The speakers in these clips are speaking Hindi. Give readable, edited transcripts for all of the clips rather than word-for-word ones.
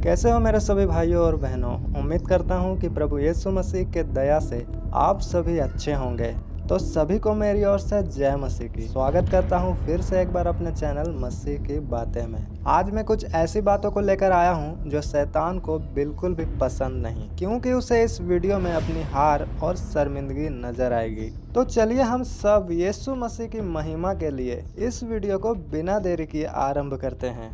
कैसे हो मेरे सभी भाइयों और बहनों। उम्मीद करता हूँ कि प्रभु यीशु मसीह के दया से आप सभी अच्छे होंगे। तो सभी को मेरी ओर से जय मसीह की स्वागत करता हूँ फिर से एक बार अपने चैनल मसीह की बातें में। आज मैं कुछ ऐसी बातों को लेकर आया हूँ जो शैतान को बिल्कुल भी पसंद नहीं, क्योंकि उसे इस वीडियो में अपनी हार और शर्मिंदगी नजर आएगी। तो चलिए हम सब यीशु मसीह की महिमा के लिए इस वीडियो को बिना देरी किए आरंभ करते हैं।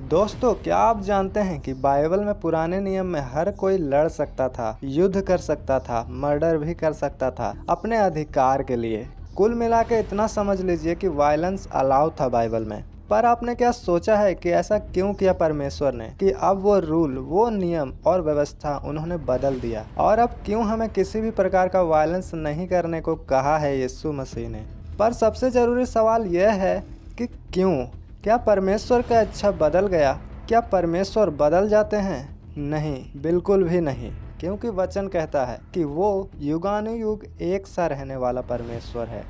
दोस्तों, क्या आप जानते हैं कि बाइबल में पुराने नियम में हर कोई लड़ सकता था, युद्ध कर सकता था, मर्डर भी कर सकता था अपने अधिकार के लिए। कुल मिला के इतना समझ लीजिए कि वायलेंस अलाउ था बाइबल में। पर आपने क्या सोचा है कि ऐसा क्यों किया परमेश्वर ने कि अब वो रूल, वो नियम और व्यवस्था उन्होंने बदल दिया, और अब क्यों हमें किसी भी प्रकार का वायलेंस नहीं करने को कहा है यीशु मसीह ने। पर सबसे ज़रूरी सवाल यह है कि क्यों? क्या परमेश्वर का इच्छा बदल गया? क्या परमेश्वर बदल जाते हैं? नहीं, बिल्कुल भी नहीं, क्योंकि वचन कहता है कि वो युगानुयुग एक सा रहने वाला परमेश्वर है।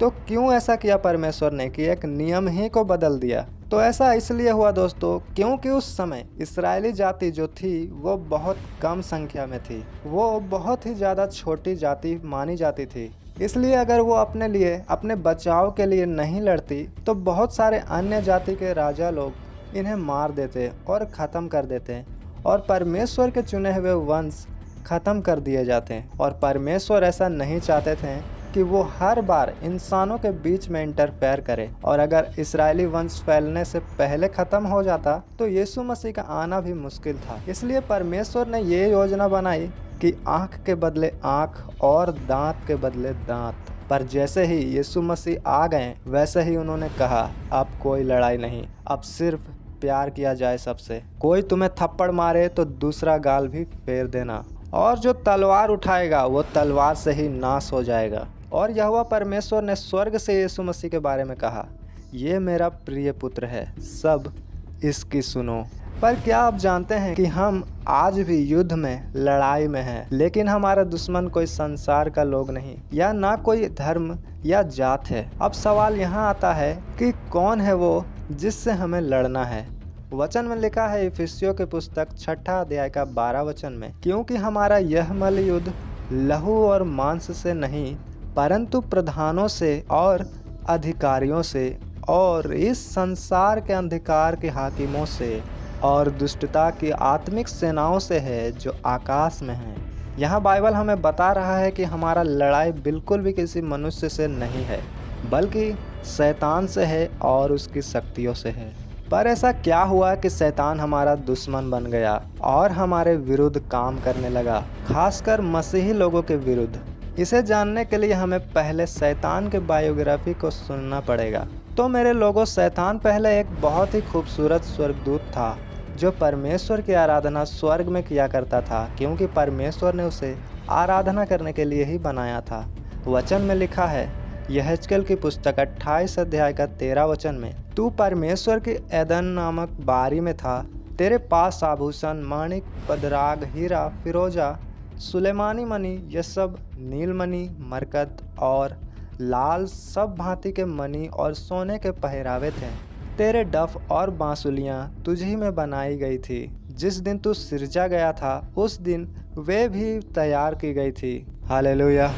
तो क्यों ऐसा किया परमेश्वर ने कि एक नियम ही को बदल दिया? तो ऐसा इसलिए हुआ दोस्तों, क्योंकि उस समय इस्राएली जाति जो थी वो बहुत कम संख्या में थी। वो बहुत ही ज़्यादा छोटी जाति मानी जाती थी। इसलिए अगर वो अपने लिए, अपने बचाव के लिए नहीं लड़ती तो बहुत सारे अन्य जाति के राजा लोग इन्हें मार देते और ख़त्म कर देते, और परमेश्वर के चुने हुए वंश ख़त्म कर दिए जाते। और परमेश्वर ऐसा नहीं चाहते थे कि वो हर बार इंसानों के बीच में इंटरफेयर करे, और अगर इस्राएली वंश फैलने से पहले ख़त्म हो जाता तो यीशु मसीह का आना भी मुश्किल था। इसलिए परमेश्वर ने ये योजना बनाई कि आँख के बदले आँख और दांत के बदले दांत। पर जैसे ही यीशु मसीह आ गए वैसे ही उन्होंने कहा, अब कोई लड़ाई नहीं, अब सिर्फ प्यार किया जाए सबसे। कोई तुम्हें थप्पड़ मारे तो दूसरा गाल भी फेर देना, और जो तलवार उठाएगा वो तलवार से ही नाश हो जाएगा। और यहोवा परमेश्वर ने स्वर्ग से यीशु मसीह के बारे में कहा, ये मेरा प्रिय पुत्र है, सब इसकी सुनो। पर क्या आप जानते हैं कि हम आज भी युद्ध में, लड़ाई में हैं, लेकिन हमारा दुश्मन कोई संसार का लोग नहीं, या ना कोई धर्म या जात है। अब सवाल यहाँ आता है कि कौन है वो जिससे हमें लड़ना है। वचन में लिखा है इफिसियों की पुस्तक 6 अध्याय का 12 वचन में, क्योंकि हमारा यह मल युद्ध लहू और मांस से नहीं, परंतु प्रधानों से और अधिकारियों से और इस संसार के अंधकार के हाकिमों से और दुष्टता की आत्मिक सेनाओं से है जो आकाश में है। यहाँ बाइबल हमें बता रहा है कि हमारा लड़ाई बिल्कुल भी किसी मनुष्य से नहीं है, बल्कि शैतान से है और उसकी शक्तियों से है। पर ऐसा क्या हुआ कि शैतान हमारा दुश्मन बन गया और हमारे विरुद्ध काम करने लगा, खासकर मसीही लोगों के विरुद्ध? इसे जानने के लिए हमें पहले शैतान के बायोग्राफी को सुनना पड़ेगा। तो मेरे लोगों, शैतान पहले एक बहुत ही खूबसूरत स्वर्गदूत था जो परमेश्वर की आराधना स्वर्ग में किया करता था, क्योंकि परमेश्वर ने उसे आराधना करने के लिए ही बनाया था। वचन में लिखा है यहेजकेल की पुस्तक 28 अध्याय का 13 वचन में, तू परमेश्वर की एदन नामक बारी में था, तेरे पास आभूषण, माणिक, पदराग, हीरा, फिरोजा, सुलेमानी मणि, ये सब नीलमणि, मरकत और लाल सब भांति के मणि और सोने के पहरावे थे। तेरे डफ और बांसुलियाँ तुझी में बनाई गई थी। जिस दिन तू सिरजा गया था उस दिन वे भी तैयार की गई थी। हालेलुया।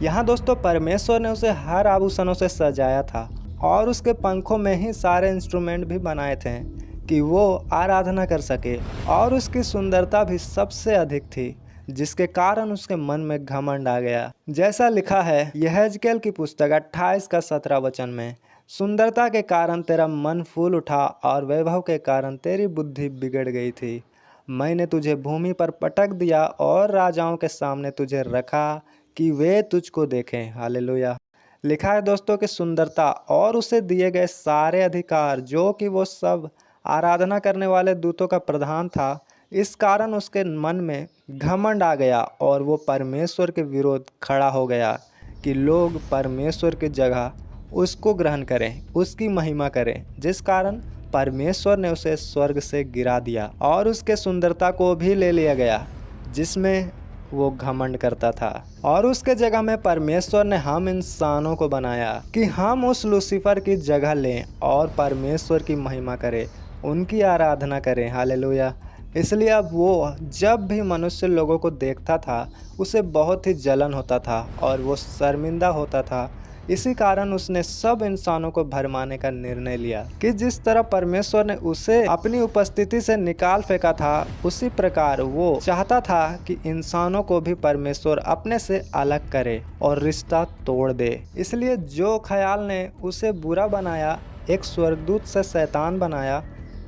यहाँ दोस्तों, परमेश्वर ने उसे हर आभूषणों से सजाया था, और उसके पंखों में ही सारे इंस्ट्रूमेंट भी बनाए थे कि वो आराधना कर सके, और उसकी सुंदरता भी सबसे अधिक थी, जिसके कारण उसके मन में घमंड आ गया। जैसा लिखा है यहेजकेल की पुस्तक 28 का 17 वचन में, सुंदरता के कारण तेरा मन फूल उठा और वैभव के कारण तेरी बुद्धि बिगड़ गई थी। मैंने तुझे भूमि पर पटक दिया और राजाओं के सामने तुझे रखा कि वे तुझको देखें। हालेलुया। लिखा है दोस्तों कि सुंदरता और उसे दिए गए सारे अधिकार, जो कि वो सब आराधना करने वाले दूतों का प्रधान था, इस कारण उसके मन में घमंड आ गया और वो परमेश्वर के विरोध खड़ा हो गया कि लोग परमेश्वर की जगह उसको ग्रहण करें, उसकी महिमा करें, जिस कारण परमेश्वर ने उसे स्वर्ग से गिरा दिया और उसके सुंदरता को भी ले लिया गया, जिसमें वो घमंड करता था और उसके जगह में परमेश्वर ने हम इंसानों को बनाया कि हम उस लूसीफर की जगह लें और परमेश्वर की महिमा करें, उनकी आराधना करें। हालेलुया। इसलिए अब वो जब भी मनुष्य लोगों को देखता था उसे बहुत ही जलन होता था और वो शर्मिंदा होता था। इसी कारण उसने सब इंसानों को भरमाने का निर्णय लिया कि जिस तरह परमेश्वर ने उसे अपनी उपस्थिति से निकाल फेंका था, उसी प्रकार वो चाहता था कि इंसानों को भी परमेश्वर अपने से अलग करे और रिश्ता तोड़ दे। इसलिए जो ख्याल ने उसे बुरा बनाया, एक स्वर्गदूत से शैतान बनाया,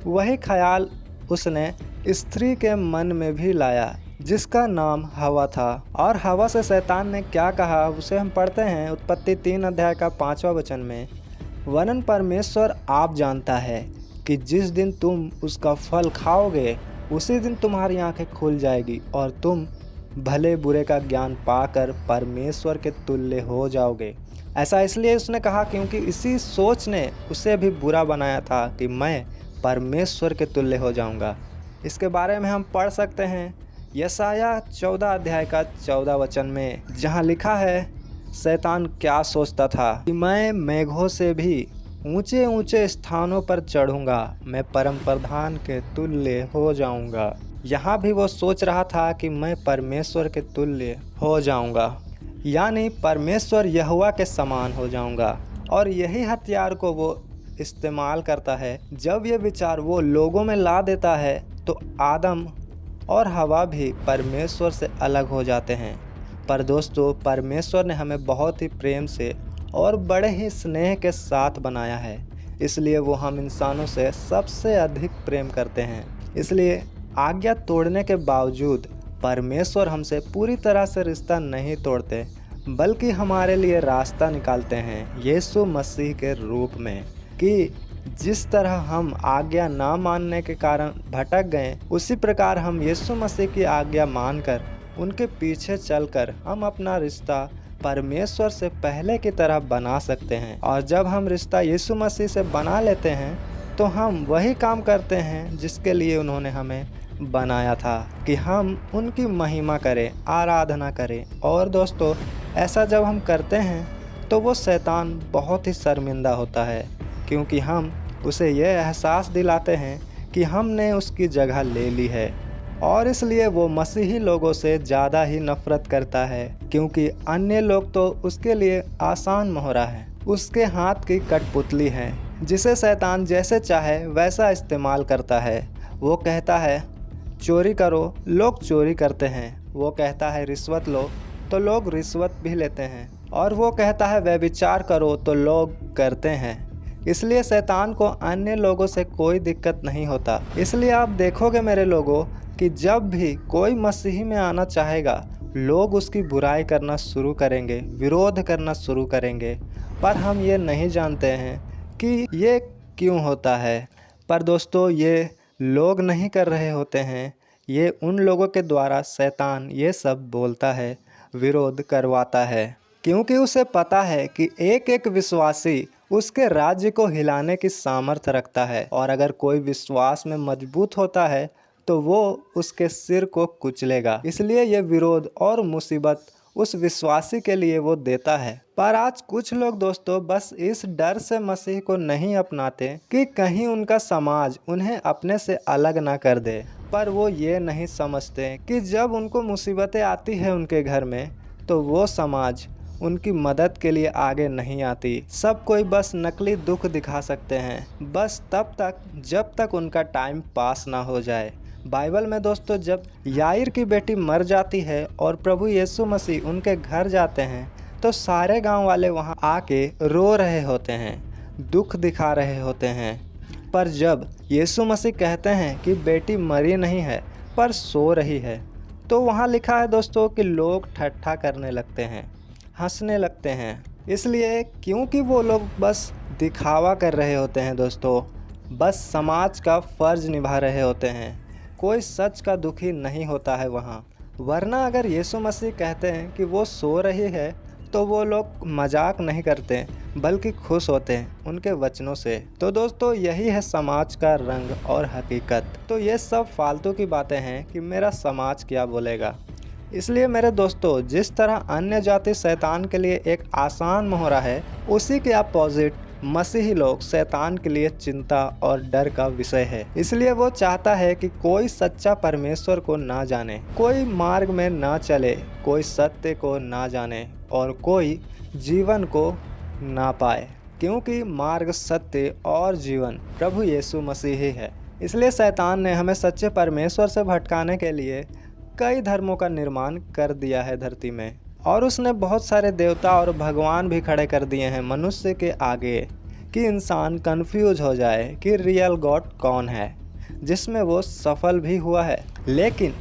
वही ख्याल उसने स्त्री के मन में भी लाया जिसका नाम हवा था। और हवा से शैतान ने क्या कहा उसे हम पढ़ते हैं उत्पत्ति 3 अध्याय का 5वां वचन में। वरन परमेश्वर आप जानता है कि जिस दिन तुम उसका फल खाओगे उसी दिन तुम्हारी आंखें खुल जाएगी और तुम भले बुरे का ज्ञान पाकर परमेश्वर के तुल्य हो जाओगे। ऐसा इसलिए उसने कहा क्योंकि इसी सोच ने उसे भी बुरा बनाया था कि मैं परमेश्वर के तुल्य हो जाऊंगा। इसके बारे में हम पढ़ सकते हैं यशायाह 14 अध्याय का 14 वचन में, जहां लिखा है शैतान क्या सोचता था कि मैं मेघों से भी ऊंचे ऊंचे स्थानों पर चढ़ूंगा, मैं परम प्रधान के तुल्य हो जाऊंगा। यहाँ भी वो सोच रहा था कि मैं परमेश्वर के तुल्य हो जाऊंगा, यानी परमेश्वर यहोवा के समान हो जाऊंगा। और यही हथियार को वो इस्तेमाल करता है। जब ये विचार वो लोगों में ला देता है तो आदम और हवा भी परमेश्वर से अलग हो जाते हैं। पर दोस्तों, परमेश्वर ने हमें बहुत ही प्रेम से और बड़े ही स्नेह के साथ बनाया है, इसलिए वो हम इंसानों से सबसे अधिक प्रेम करते हैं। इसलिए आज्ञा तोड़ने के बावजूद परमेश्वर हमसे पूरी तरह से रिश्ता नहीं तोड़ते, बल्कि हमारे लिए रास्ता निकालते हैं यीशु मसीह के रूप में। कि जिस तरह हम आज्ञा ना मानने के कारण भटक गए, उसी प्रकार हम यीशु मसीह की आज्ञा मानकर उनके पीछे चलकर हम अपना रिश्ता परमेश्वर से पहले की तरह बना सकते हैं। और जब हम रिश्ता यीशु मसीह से बना लेते हैं तो हम वही काम करते हैं जिसके लिए उन्होंने हमें बनाया था, कि हम उनकी महिमा करें, आराधना करें। और दोस्तों, ऐसा जब हम करते हैं तो वो शैतान बहुत ही शर्मिंदा होता है, क्योंकि हम उसे यह एहसास दिलाते हैं कि हमने उसकी जगह ले ली है। और इसलिए वो मसीही लोगों से ज़्यादा ही नफरत करता है, क्योंकि अन्य लोग तो उसके लिए आसान मोहरा है, उसके हाथ की कठपुतली है, जिसे शैतान जैसे चाहे वैसा इस्तेमाल करता है। वो कहता है चोरी करो, लोग चोरी करते हैं। वो कहता है रिश्वत लो, तो लोग रिश्वत भी लेते हैं। और वो कहता है व्यभिचार करो, तो लोग करते हैं। इसलिए शैतान को अन्य लोगों से कोई दिक्कत नहीं होता। इसलिए आप देखोगे मेरे लोगों कि जब भी कोई मसीही में आना चाहेगा, लोग उसकी बुराई करना शुरू करेंगे, विरोध करना शुरू करेंगे। पर हम ये नहीं जानते हैं कि ये क्यों होता है। पर दोस्तों, ये लोग नहीं कर रहे होते हैं, ये उन लोगों के द्वारा शैतान ये सब बोलता है, विरोध करवाता है, क्योंकि उसे पता है कि एक एक विश्वासी उसके राज्य को हिलाने की सामर्थ्य रखता है। और अगर कोई विश्वास में मजबूत होता है तो वो उसके सिर को कुचलेगा। इसलिए ये विरोध और मुसीबत उस विश्वासी के लिए वो देता है। पर आज कुछ लोग दोस्तों बस इस डर से मसीह को नहीं अपनाते कि कहीं उनका समाज उन्हें अपने से अलग ना कर दे। पर वो ये नहीं समझते कि जब उनको मुसीबतें आती है उनके घर में, तो वो समाज उनकी मदद के लिए आगे नहीं आती। सब कोई बस नकली दुख दिखा सकते हैं, बस तब तक जब तक उनका टाइम पास ना हो जाए। बाइबल में दोस्तों, जब याईर की बेटी मर जाती है और प्रभु यीशु मसीह उनके घर जाते हैं, तो सारे गांव वाले वहां आके रो रहे होते हैं, दुख दिखा रहे होते हैं। पर जब यीशु मसीह कहते हैं कि बेटी मरी नहीं है पर सो रही है, तो वहाँ लिखा है दोस्तों कि लोग ठट्ठा करने लगते हैं, हंसने लगते हैं। इसलिए क्योंकि वो लोग बस दिखावा कर रहे होते हैं दोस्तों, बस समाज का फ़र्ज निभा रहे होते हैं। कोई सच का दुखी नहीं होता है वहाँ। वरना अगर यीशु मसीह कहते हैं कि वो सो रही है, तो वो लोग मजाक नहीं करते बल्कि खुश होते हैं उनके वचनों से। तो दोस्तों, यही है समाज का रंग और हकीकत। तो ये सब फालतू की बातें हैं कि मेरा समाज क्या बोलेगा। इसलिए मेरे दोस्तों, जिस तरह अन्य जाति शैतान के लिए एक आसान मोहरा है, उसी के अपोजिट मसीही लोग शैतान के लिए चिंता और डर का विषय है। इसलिए वो चाहता है कि कोई सच्चा परमेश्वर को ना जाने, कोई मार्ग में ना चले, कोई सत्य को ना जाने और कोई जीवन को ना पाए, क्योंकि मार्ग, सत्य और जीवन प्रभु यीशु मसीह ही है। इसलिए शैतान ने हमें सच्चे परमेश्वर से भटकाने के लिए कई धर्मों का निर्माण कर दिया है धरती में, और उसने बहुत सारे देवता और भगवान भी खड़े कर दिए हैं मनुष्य के आगे कि इंसान कंफ्यूज हो जाए कि रियल गॉड कौन है, जिसमें वो सफल भी हुआ है, लेकिन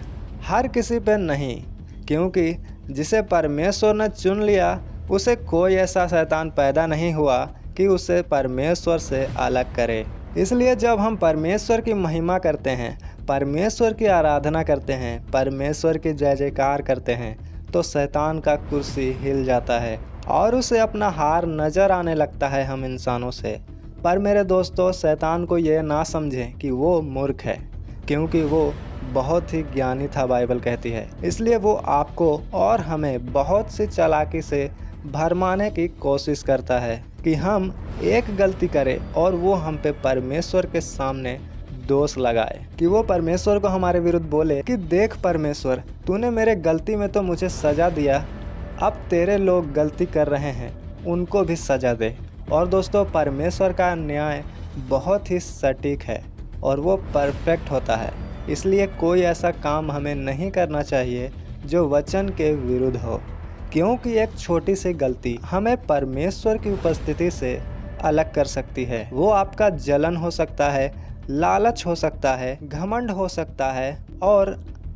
हर किसी पे नहीं, क्योंकि जिसे परमेश्वर ने चुन लिया उसे कोई ऐसा शैतान पैदा नहीं हुआ कि उसे परमेश्वर से अलग करे। इसलिए जब हम परमेश्वर की महिमा करते हैं, परमेश्वर की आराधना करते हैं, परमेश्वर की जय जयकार करते हैं, तो शैतान का कुर्सी हिल जाता है और उसे अपना हार नज़र आने लगता है हम इंसानों से। पर मेरे दोस्तों, शैतान को ये ना समझें कि वो मूर्ख है, क्योंकि वो बहुत ही ज्ञानी था, बाइबल कहती है। इसलिए वो आपको और हमें बहुत सी चालाकी से भरमाने की कोशिश करता है कि हम एक गलती करें और वो हम पे परमेश्वर के सामने दोष लगाए, कि वो परमेश्वर को हमारे विरुद्ध बोले कि देख परमेश्वर, तूने मेरे गलती में तो मुझे सज़ा दिया, अब तेरे लोग गलती कर रहे हैं, उनको भी सज़ा दे। और दोस्तों, परमेश्वर का न्याय बहुत ही सटीक है और वो परफेक्ट होता है। इसलिए कोई ऐसा काम हमें नहीं करना चाहिए जो वचन के विरुद्ध हो, क्योंकि एक छोटी सी गलती हमें परमेश्वर की उपस्थिति से अलग कर सकती है। वो आपका जलन हो सकता है, लालच हो सकता है, घमंड हो सकता है और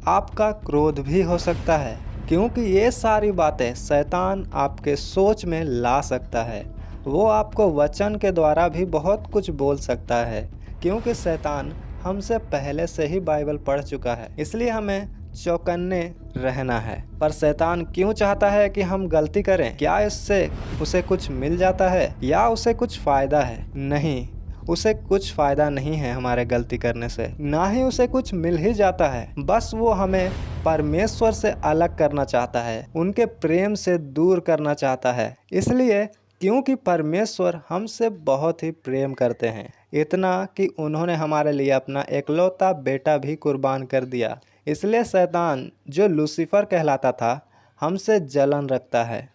आपका क्रोध भी हो सकता है, क्योंकि ये सारी बातें शैतान आपके सोच में ला सकता है। वो आपको वचन के द्वारा भी बहुत कुछ बोल सकता है, क्योंकि शैतान हमसे पहले से ही बाइबल पढ़ चुका है। इसलिए हमें चौकन्ने रहना है। पर शैतान क्यों चाहता है कि हम गलती करें? क्या इससे उसे कुछ मिल जाता है या उसे कुछ फ़ायदा है? नहीं, उसे कुछ फ़ायदा नहीं है हमारे गलती करने से, ना ही उसे कुछ मिल ही जाता है। बस वो हमें परमेश्वर से अलग करना चाहता है, उनके प्रेम से दूर करना चाहता है। इसलिए क्योंकि परमेश्वर हमसे बहुत ही प्रेम करते हैं, इतना कि उन्होंने हमारे लिए अपना एकलौता बेटा भी कुर्बान कर दिया। इसलिए शैतान, जो लूसीफर कहलाता था, हमसे जलन रखता है।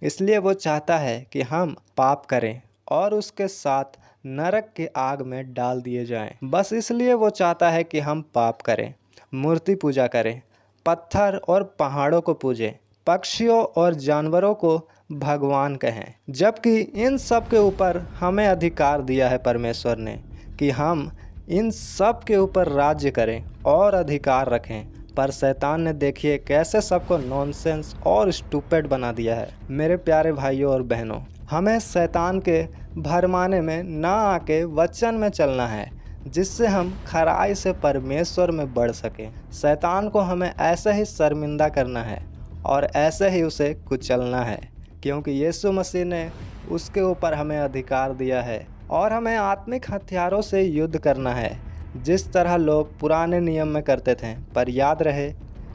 इसलिए वो चाहता है कि हम पाप करें और उसके साथ नरक के आग में डाल दिए जाएं। बस इसलिए वो चाहता है कि हम पाप करें, मूर्ति पूजा करें, पत्थर और पहाड़ों को पूजें, पक्षियों और जानवरों को भगवान कहें, जबकि इन सब के ऊपर हमें अधिकार दिया है परमेश्वर ने कि हम इन सब के ऊपर राज्य करें और अधिकार रखें। पर शैतान ने देखिए कैसे सबको नॉनसेंस और स्टूपिड बना दिया है। मेरे प्यारे भाइयों और बहनों, हमें शैतान के भरमाने में ना आके वचन में चलना है, जिससे हम खराई से परमेश्वर में बढ़ सकें। शैतान को हमें ऐसे ही शर्मिंदा करना है और ऐसे ही उसे कुचलना है, क्योंकि यीशु मसीह ने उसके ऊपर हमें अधिकार दिया है और हमें आत्मिक हथियारों से युद्ध करना है, जिस तरह लोग पुराने नियम में करते थे। पर याद रहे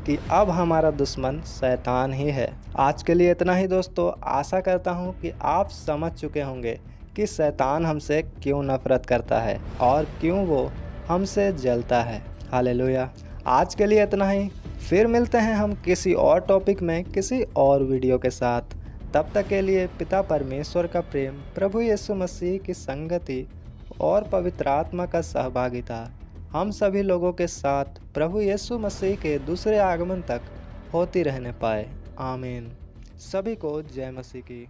कि अब हमारा दुश्मन शैतान ही है। आज के लिए इतना ही दोस्तों। आशा करता हूँ कि आप समझ चुके होंगे कि शैतान हमसे क्यों नफरत करता है और क्यों वो हमसे जलता है। हालेलुया। आज के लिए इतना ही। फिर मिलते हैं हम किसी और टॉपिक में किसी और वीडियो के साथ। तब तक के लिए पिता परमेश्वर का प्रेम, प्रभु यीशु मसीह की संगति और पवित्र आत्मा का सहभागिता हम सभी लोगों के साथ प्रभु यीशु मसीह के दूसरे आगमन तक होती रहने पाए। आमीन। सभी को जय मसीह की।